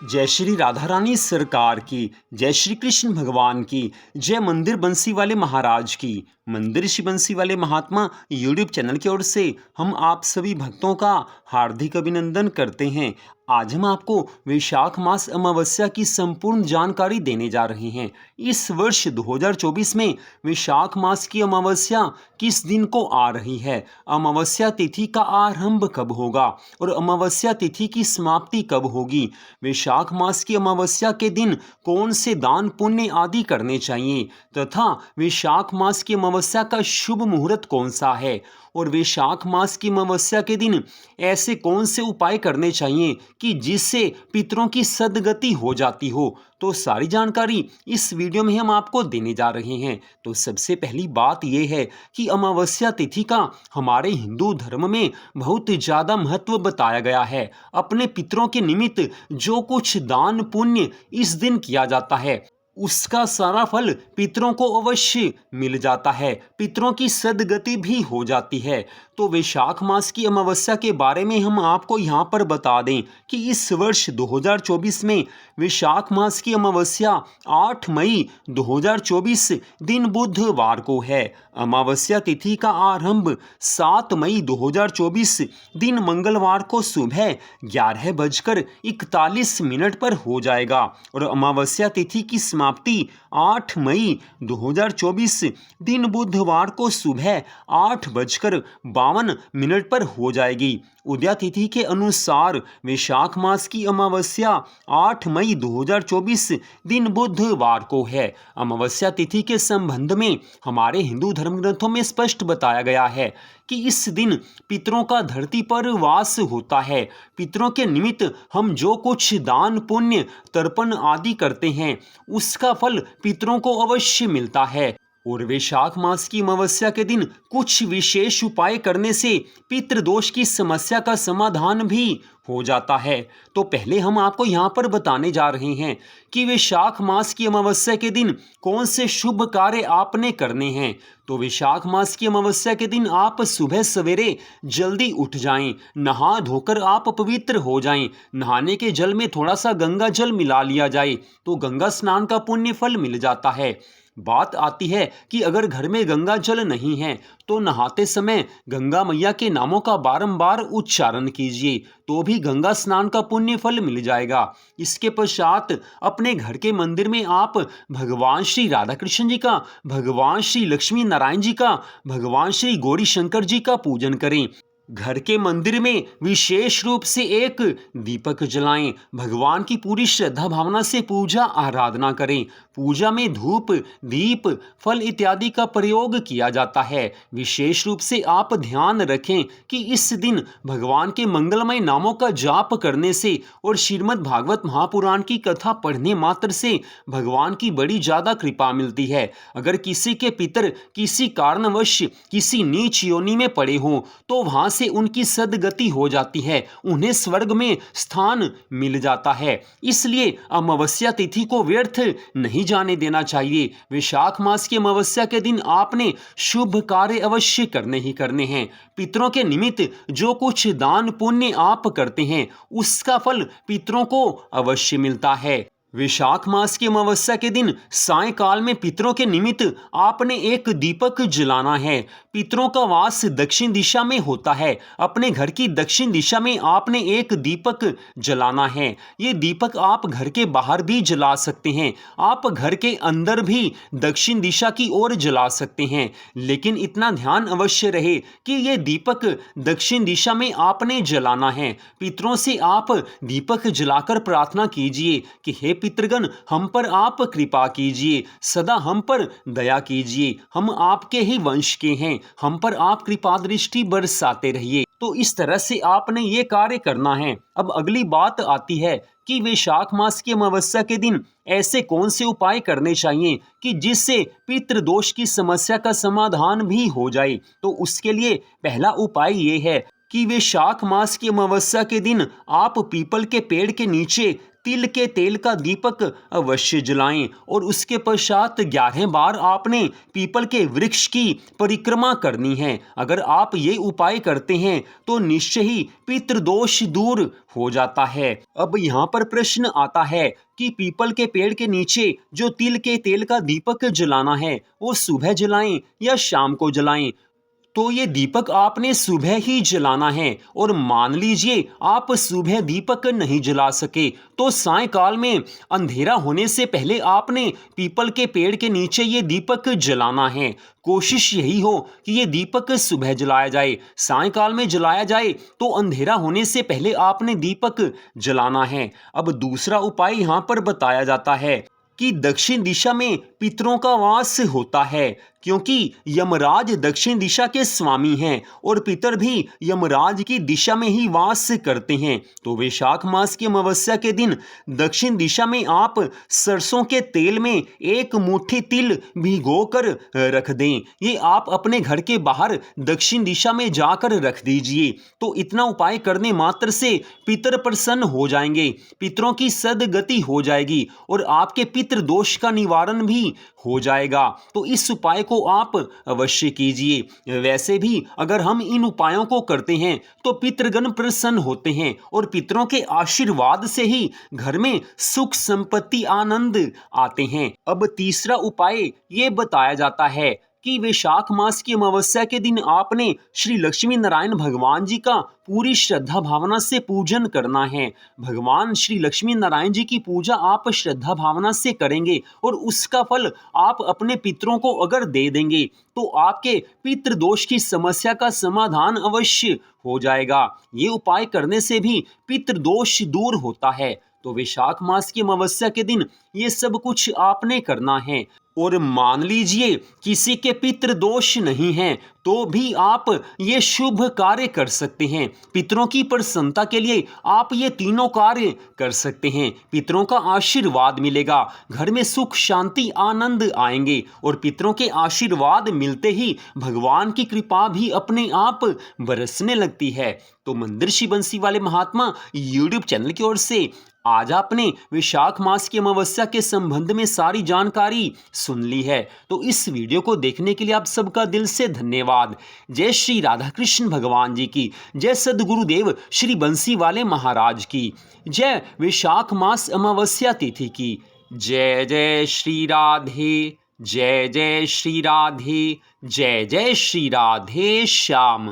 जय श्री राधा रानी सरकार की, जय श्री कृष्ण भगवान की, जय मंदिर बंसी वाले महाराज की। मंदिर श्री बंसी वाले महात्मा यूट्यूब चैनल की ओर से हम आप सभी भक्तों का हार्दिक अभिनंदन करते हैं। आज हम आपको वैशाख मास अमावस्या की संपूर्ण जानकारी देने जा रहे हैं। इस वर्ष 2024 में वैशाख मास की अमावस्या किस दिन को आ रही है, अमावस्या तिथि का आरंभ कब होगा और अमावस्या तिथि की समाप्ति कब होगी, वैशाख मास की अमावस्या के दिन कौन से दान पुण्य आदि करने चाहिए तथा वैशाख मास की अमावस्या का शुभ मुहूर्त कौन सा है और वैशाख मास की अमावस्या के दिन ऐसे कौन से उपाय करने चाहिए कि जिससे पितरों की सद्गति हो जाती हो, तो सारी जानकारी इस वीडियो में हम आपको देने जा रहे हैं। तो सबसे पहली बात यह है कि अमावस्या तिथि का हमारे हिंदू धर्म में बहुत ज़्यादा महत्व बताया गया है। अपने पितरों के निमित्त जो कुछ दान पुण्य इस दिन किया जाता है उसका सारा फल पितरों को अवश्य मिल जाता है, पितरों की सद्गति भी हो जाती है। तो वैशाख मास की अमावस्या के बारे में हम आपको यहाँ पर बता दें कि इस वर्ष 2024 में वैशाख मास की अमावस्या 8 मई 2024 दिन बुधवार को है। अमावस्या तिथि का आरंभ 7 मई 2024 दिन मंगलवार को सुबह 11:41 पर हो जाएगा और अमावस्या तिथि की समाप्ति 8 मई 2024 दिन बुधवार को सुबह 8:52 पर हो जाएगी। उदया तिथि के अनुसार वैशाख मास की अमावस्या 8 मई 2024 दिन बुधवार को है। अमावस्या तिथि के संबंध में हमारे हिंदू धर्म ग्रंथों में स्पष्ट बताया गया है कि इस दिन पितरों का धरती पर वास होता है। पितरों के निमित्त हम जो कुछ दान पुण्य तर्पण आदि करते हैं उसका फल पितरों को अवश्य मिलता है और वैशाख मास की अमावस्या के दिन कुछ विशेष उपाय करने से पितृदोष की समस्या का समाधान भी हो जाता है। तो पहले हम आपको यहाँ पर बताने जा रहे हैं कि वैशाख मास की अमावस्या के दिन कौन से शुभ कार्य आपने करने हैं। तो वैशाख मास की अमावस्या के दिन आप सुबह सवेरे जल्दी उठ जाएं, नहा धोकर आप पवित्र हो जाएं। नहाने के जल में थोड़ा सा गंगा जल मिला लिया जाए तो गंगा स्नान का पुण्य फल मिल जाता है। बात आती है कि अगर घर में गंगा जल नहीं है तो नहाते समय गंगा मैया के नामों का बारंबार उच्चारण कीजिए तो भी गंगा स्नान का पुण्य फल मिल जाएगा। इसके पश्चात अपने घर के मंदिर में आप भगवान श्री राधा कृष्ण जी का, भगवान श्री लक्ष्मी नारायण जी का, भगवान श्री गौरी शंकर जी का पूजन करें। घर के मंदिर में विशेष रूप से एक दीपक जलाएं, भगवान की पूरी श्रद्धा भावना से पूजा आराधना करें। पूजा में धूप, दीप, फल इत्यादि का प्रयोग किया जाता है। विशेष रूप से आप ध्यान रखें कि इस दिन भगवान के मंगलमय नामों का जाप करने से और श्रीमद् भागवत महापुराण की कथा पढ़ने मात्र से भगवान की बड़ी ज़्यादा कृपा मिलती है। अगर किसी के पितर किसी कारणवश किसी नीच योनि में पड़े हों तो वहाँ से उनकी सद्गति हो जाती है, उन्हें स्वर्ग में स्थान मिल जाता है। इसलिए अमावस्या तिथि को व्यर्थ नहीं जाने देना चाहिए। वैशाख मास की अमावस्या के दिन आपने शुभ कार्य अवश्य करने ही करने हैं। पितरों के निमित्त जो कुछ दान पुण्य आप करते हैं उसका फल पितरों को अवश्य मिलता है। वैशाख मास की अमावस्या के दिन सायंकाल में पितरों के निमित्त आपने एक दीपक जलाना है। पितरों का वास दक्षिण दिशा में होता है। अपने घर की दक्षिण दिशा में आपने एक दीपक जलाना है। ये दीपक आप घर के बाहर भी जला सकते हैं, आप घर के अंदर भी दक्षिण दिशा की ओर जला सकते हैं, लेकिन इतना ध्यान अवश्य रहे कि ये दीपक दक्षिण दिशा में आपने जलाना है। पितरों से आप दीपक जलाकर प्रार्थना कीजिए कि हे पितृगण, हम पर आप कृपा कीजिए, सदा हम पर दया कीजिए, हम आपके ही वंश के हैं, हम पर आप कृपा दृष्टि बरसाते रहिए। तो इस तरह से आपने ये कार्य करना है। अब अगली बात आती है कि वैशाख मास की अमावस्या के दिन ऐसे कौन से उपाय करने चाहिए कि जिससे पितृदोष की समस्या का समाधान भी हो जाए। तो उसके लिए पहला उपाय ये है कि वैशाख मास की अमावस्या के दिन आप पीपल के पेड़ के नीचे तिल के तेल का दीपक अवश्य जलाएं और उसके पश्चात 11 बार आपने पीपल के वृक्ष की परिक्रमा करनी है। अगर आप ये उपाय करते हैं तो निश्चय ही पितृदोष दूर हो जाता है। अब यहाँ पर प्रश्न आता है कि पीपल के पेड़ के नीचे जो तिल के तेल का दीपक जलाना है वो सुबह जलाएं या शाम को जलाएं। तो ये दीपक आपने सुबह ही जलाना है और मान लीजिए आप सुबह दीपक नहीं जला सके तो सायंकाल में अंधेरा होने से पहले आपने पीपल के पेड़ के नीचे ये दीपक जलाना है। कोशिश यही हो कि ये दीपक सुबह जलाया जाए, सायंकाल में जलाया जाए तो अंधेरा होने से पहले आपने दीपक जलाना है। अब दूसरा उपाय यहाँ पर बताया जाता है कि दक्षिण दिशा में पितरों का वास होता है, क्योंकि यमराज दक्षिण दिशा के स्वामी हैं और पितर भी यमराज की दिशा में ही वास करते हैं। तो वैशाख मास की अमावस्या के दिन दक्षिण दिशा में आप सरसों के तेल में एक मुट्ठी तिल भिगोकर रख दें। ये आप अपने घर के बाहर दक्षिण दिशा में जाकर रख दीजिए। तो इतना उपाय करने मात्र से पितर प्रसन्न हो जाएंगे, पितरों की सद्गति हो जाएगी और आपके पितृ दोष का निवारण भी हो जाएगा। तो इस उपाय को आप अवश्य कीजिए। वैसे भी अगर हम इन उपायों को करते हैं तो पितृगण प्रसन्न होते हैं और पितरों के आशीर्वाद से ही घर में सुख संपत्ति आनंद आते हैं। अब तीसरा उपाय ये बताया जाता है कि वैशाख मास की अमावस्या के दिन आपने श्री लक्ष्मी नारायण भगवान जी का पूरी श्रद्धा भावना से पूजन करना है। भगवान श्री लक्ष्मी नारायण जी की पूजा आप श्रद्धा भावना से करेंगे और उसका फल आप अपने पितरों को अगर दे देंगे तो आपके पितृ दोष की समस्या का समाधान अवश्य हो जाएगा। ये उपाय करने से भी पितृ दोष दूर होता है। तो वैशाख मास की अमावस्या के दिन ये सब कुछ आपने करना है। और मान लीजिए किसी के पितृ दोष नहीं हैं तो भी आप ये शुभ कार्य कर सकते हैं। पितरों की प्रसन्नता के लिए आप ये तीनों कार्य कर सकते हैं। पितरों का आशीर्वाद मिलेगा, घर में सुख शांति आनंद आएंगे और पितरों के आशीर्वाद मिलते ही भगवान की कृपा भी अपने आप बरसने लगती है। तो मंदिर श्री बंसी वाले महात्मा यूट्यूब चैनल की ओर से आज आपने वैशाख मास की अमावस्या के संबंध में सारी जानकारी सुन ली है। तो इस वीडियो को देखने के लिए आप सबका दिल से धन्यवाद। जय श्री राधा कृष्ण भगवान जी की, जय सद्गुरुदेव श्री बंसी वाले महाराज की, जय वैशाख मास अमावस्या तिथि की। जय जय श्री राधे, जय जय श्री राधे, जय जय श्री राधे श्याम।